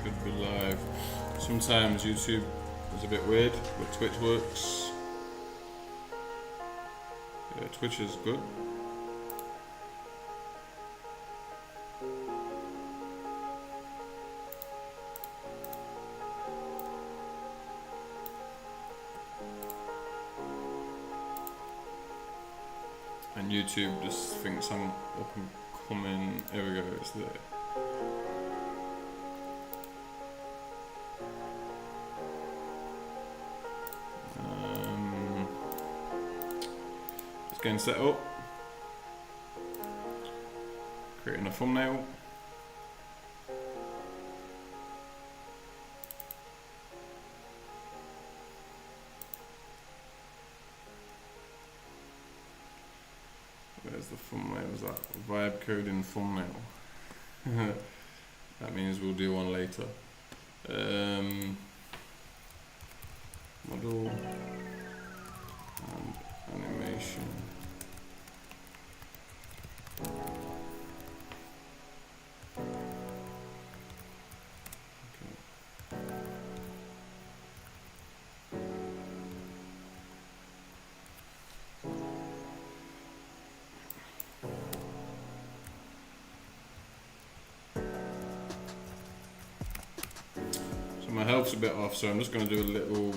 should be live. Sometimes YouTube is a bit weird, but Twitch works. Yeah, Twitch is good. And YouTube just thinks I'm up and coming. Here we go, it's there. Just getting set up. Creating a thumbnail. Where's the thumbnail? Is that vibe coding thumbnail? That means we'll do one later. Model and animation. My health's a bit off, so I'm just going to do a little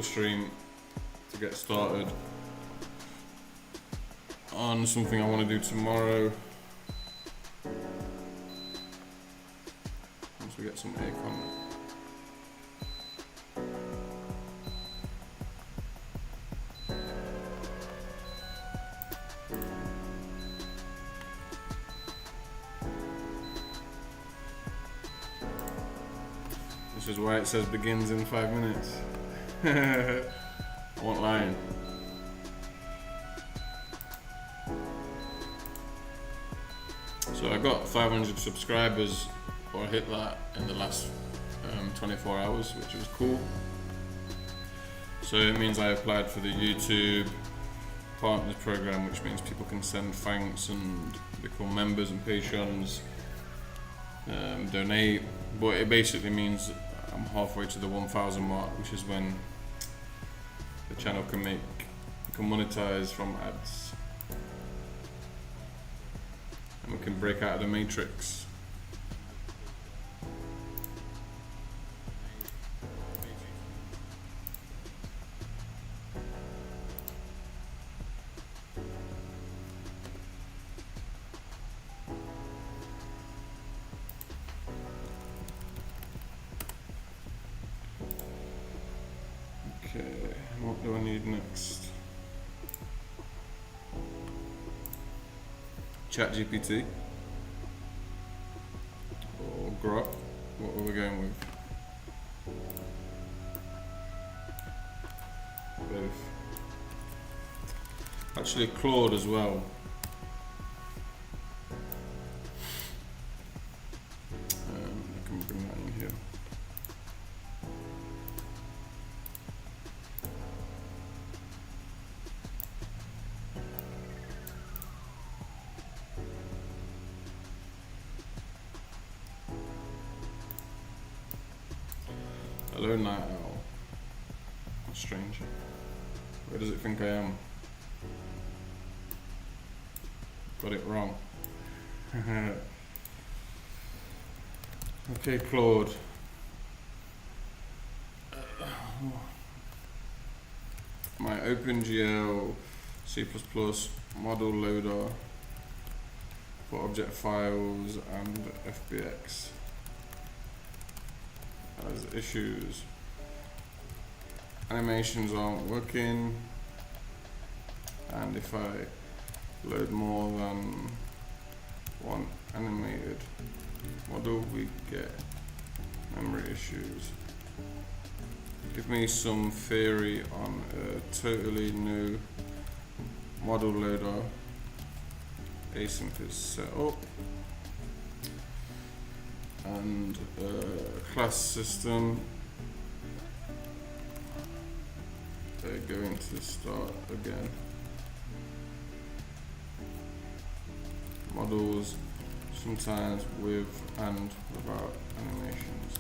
stream to get started on something I want to do tomorrow. Once we get some aircon. This is why it says begins in 5 minutes. I won't lie. So I got 500 subscribers, or I hit that in the last 24 hours, which was cool. So it means I applied for the YouTube Partners Program, which means people can send thanks and become members and patrons, donate. But it basically means I'm halfway to the 1,000 mark, which is when the channel can monetize from ads, and we can break out of the matrix. Okay, what do I need next? ChatGPT or Grok? What are we going with? Both. Actually, Claude as well. I can bring that in here. Hello, Night Owl. That's strange. Where does it think I am? Got it wrong. Okay, Claude. My OpenGL C++ model loader for object files and FBX has issues. Animations aren't working, and if I load more than one animated model, we get memory issues. Give me some theory on a totally new model loader. Async is set up, and class system. They're going to start again. Models sometimes with and without animations.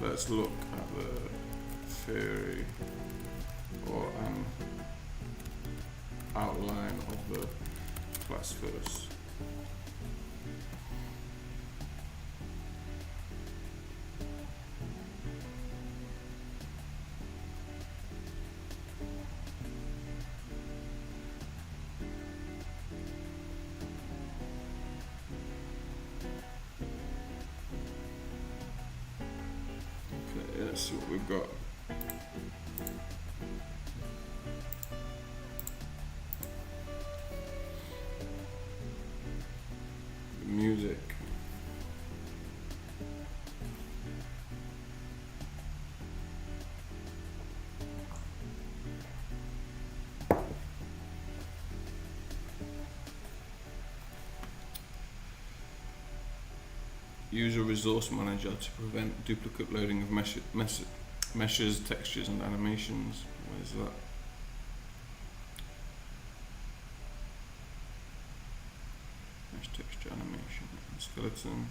Let's look at the theory or an outline of the class first. Okay, let's see what we've got. Music. Use a resource manager to prevent duplicate loading of meshes, textures, and animations. Where's that? Mesh, texture, animation, and skeleton.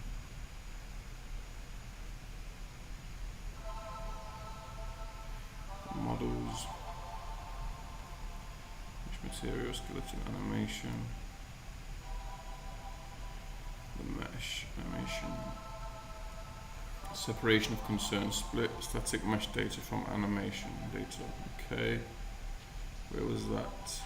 Models. Mesh material, skeleton, animation. The mesh animation. Separation of concern, split static mesh data from animation data. Okay, where was that?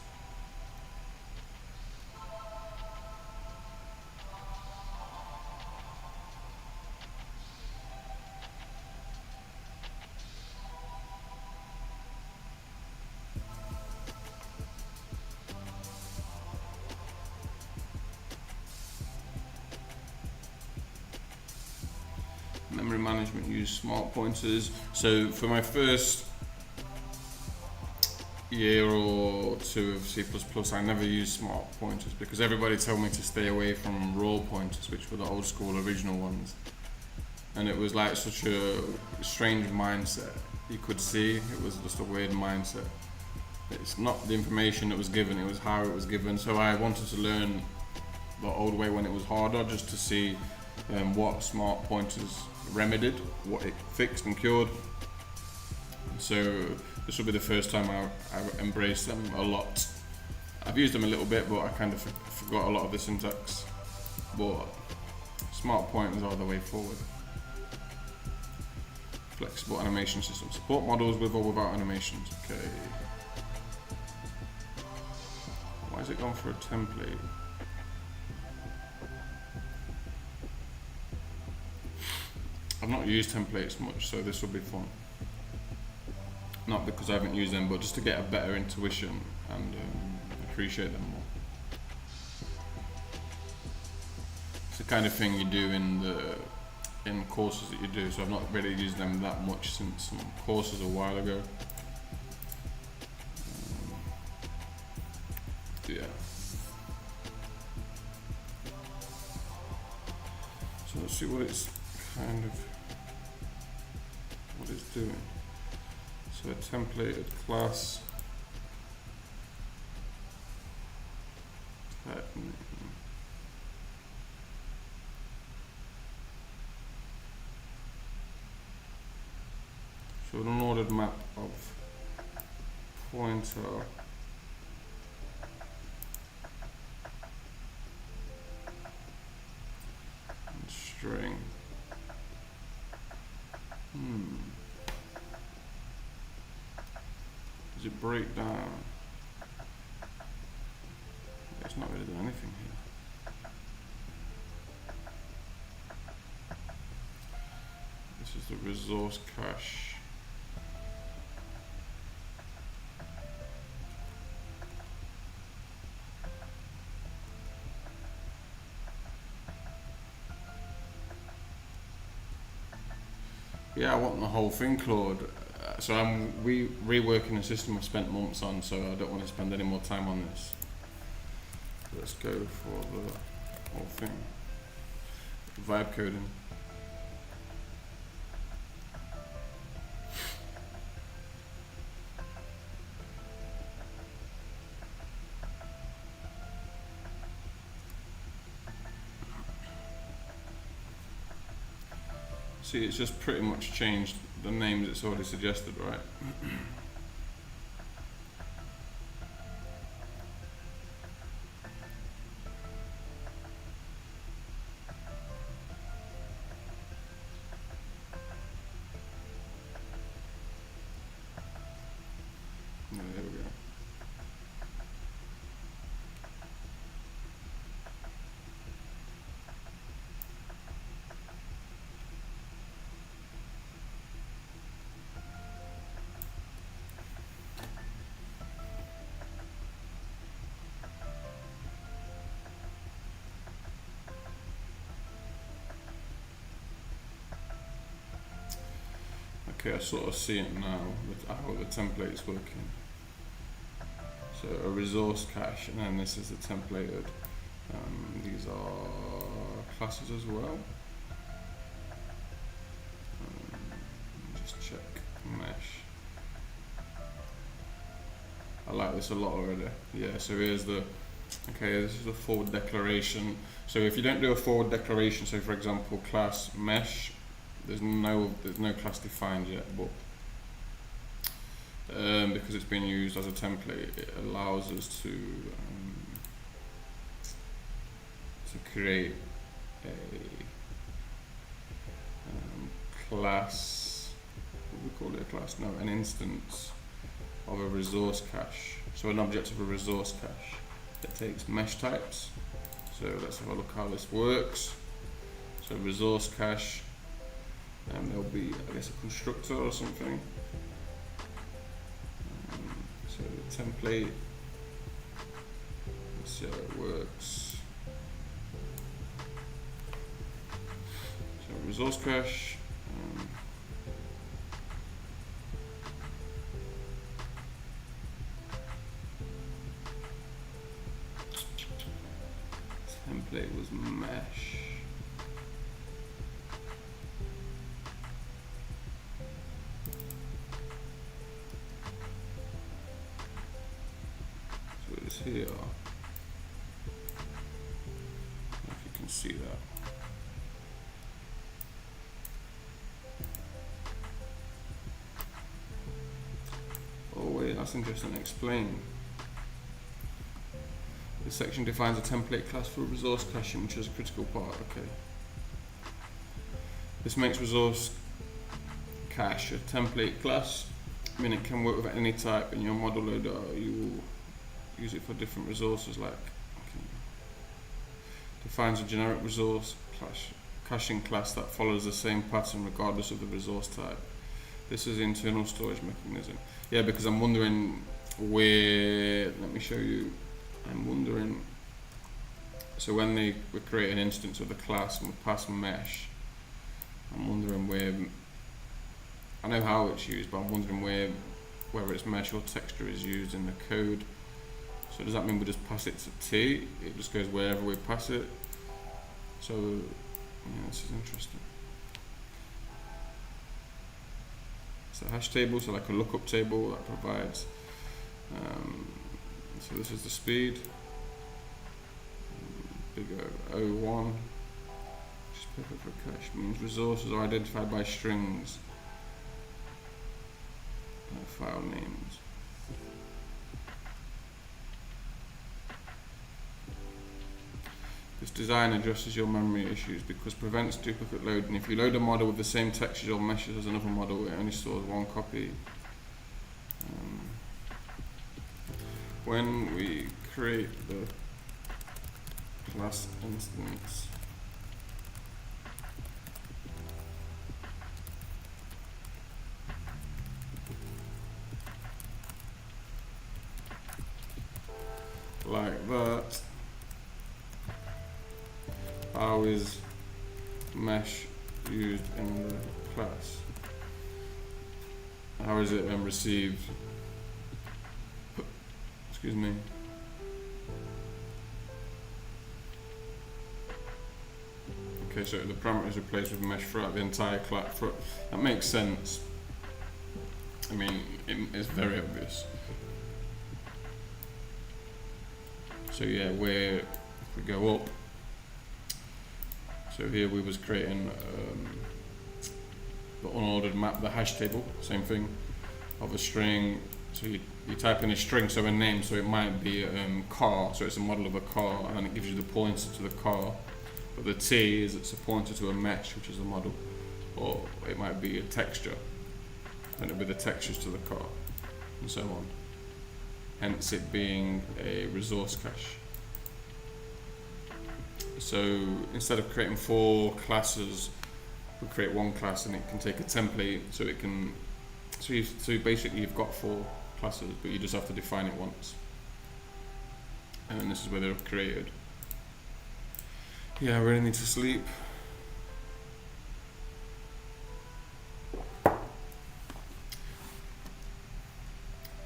Memory management, use smart pointers. So for my first year or two of C++, I never used smart pointers because everybody told me to stay away from raw pointers, which were the old school original ones. And it was like such a strange mindset. You could see it was just a weird mindset. It's not the information that was given, it was how it was given. So I wanted to learn the old way when it was harder, just to see what smart pointers remedied, what it fixed and cured. So this will be the first time I embraced them a lot. I've used them a little bit, but I kind of forgot a lot of the syntax. But smart pointers are the way forward. Flexible animation system. Support models with or without animations. Okay. Why is it gone for a template? I've not used templates much, so this will be fun. Not because I haven't used them, but just to get a better intuition and appreciate them more. It's the kind of thing you do in courses that you do, so I've not really used them that much since some courses a while ago. Yeah. So let's see what it's kind of what it's doing. So a templated class. So an unordered map of pointer and string. Does it break down? It's not really doing anything here. This is the resource cache. Yeah, I want the whole thing, Claude. So I'm reworking a system I've spent months on, so I don't want to spend any more time on this. Let's go for the whole thing. Vibe coding. See, it's just pretty much changed the names it's already suggested, right? Yeah, there we go. Okay, I sort of see it now, with how the template is working. So a resource cache, and then this is the templated. These are classes as well. Just check mesh. I like this a lot already. Yeah, so here's the, okay, this is a forward declaration. So if you don't do a forward declaration, so for example, class mesh, there's no class defined yet, but because it's been used as a template, it allows us to create a class. What do we call it? A class? No, an instance of a resource cache. So an object of a resource cache that takes mesh types. So let's have a look how this works. So resource cache, and there'll be, I guess, a constructor or something. So the template, let's see how it works. So resource cache. Template was mesh. So it's here. If you can see that. Oh wait, that's interesting. Explain. This section defines a template class for resource caching, which is a critical part. Okay. This makes resource cache a template class. I mean, it can work with any type in your model loader. You will use it for different resources, like defines a generic resource caching class that follows the same pattern regardless of the resource type. This is the internal storage mechanism. Yeah, because I'm wondering where. Let me show you. I'm wondering, so when we create an instance of the class and we pass mesh, I'm wondering where, I know how it's used, but I'm wondering whether it's mesh or texture is used in the code. So does that mean we just pass it to T? It just goes wherever we pass it? So, yeah, this is interesting. It's a hash table, so like a lookup table that provides, so this is the speed, big O1, which is perfect for cache, means resources are identified by strings, file names. This design addresses your memory issues because prevents duplicate loading. If you load a model with the same textures or meshes as another model, it only stores one copy. When we create the class instance, like that, how is mesh used in the class? How is it then received? Excuse me. Okay, so the parameter is replaced with mesh throughout the entire class. That makes sense. I mean, it's very obvious. So yeah, if we go up, so here we was creating the unordered map, the hash table, same thing, of a string. So you type in a string, so a name, so it might be car, so it's a model of a car, and it gives you the pointer to the car. But the T is it's a pointer to a mesh, which is a model, or it might be a texture, and it'll be the textures to the car, and so on. Hence it being a resource cache. So instead of creating 4 classes, we create one class, and it can take a template, so it can. So basically, you've got 4 classes, but you just have to define it once. And then this is where they're created. Yeah, I really need to sleep.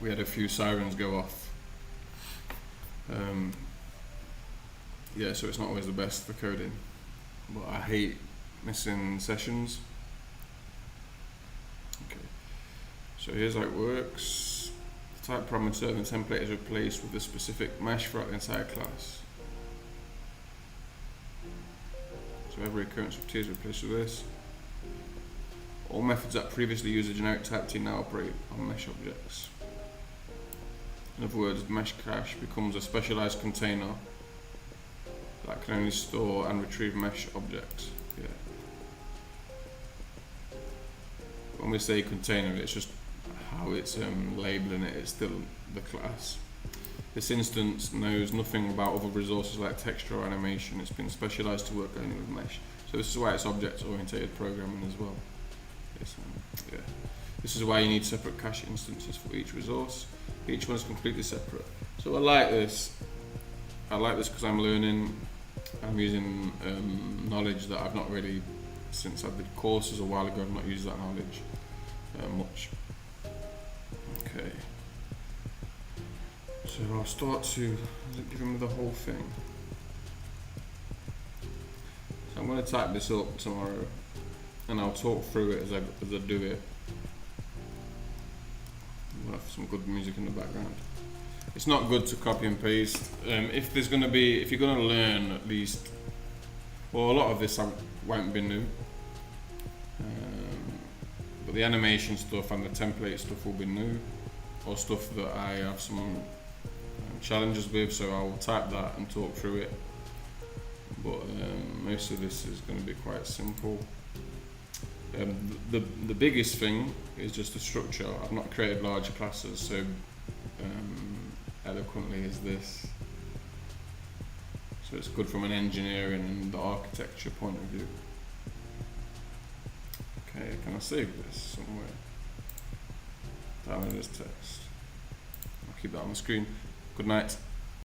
We had a few sirens go off. Yeah, so it's not always the best for coding, but I hate missing sessions. Okay, so here's how it works. The type parameter and the template is replaced with the specific mesh throughout the entire class. So every occurrence of T is replaced with this. All methods that previously used a generic type T now operate on mesh objects. In other words, mesh cache becomes a specialized container that can only store and retrieve mesh objects. Yeah. When we say container, it's just how it's labeling it. It's still the class. This instance knows nothing about other resources like texture or animation. It's been specialized to work only with mesh. So this is why it's object-oriented programming as well. Yeah. This is why you need separate cache instances for each resource. Each one's completely separate. So I like this. I like this because I'm learning. I'm using knowledge that I've not really, since I did courses a while ago, I've not used that knowledge much. Okay. So I'll start to give him the whole thing. So I'm going to type this up tomorrow, and I'll talk through it as I do it. We'll have some good music in the background. It's not good to copy and paste. If you're going to learn at least, well, a lot of this won't be new. But the animation stuff and the template stuff will be new, or stuff that I have some challenges with, so I'll type that and talk through it. But most of this is going to be quite simple. The biggest thing is just the structure. I've not created larger classes, so eloquently is this. So it's good from an engineering and the architecture point of view. Okay, can I save this somewhere? Download this text. I'll keep that on the screen. Good night.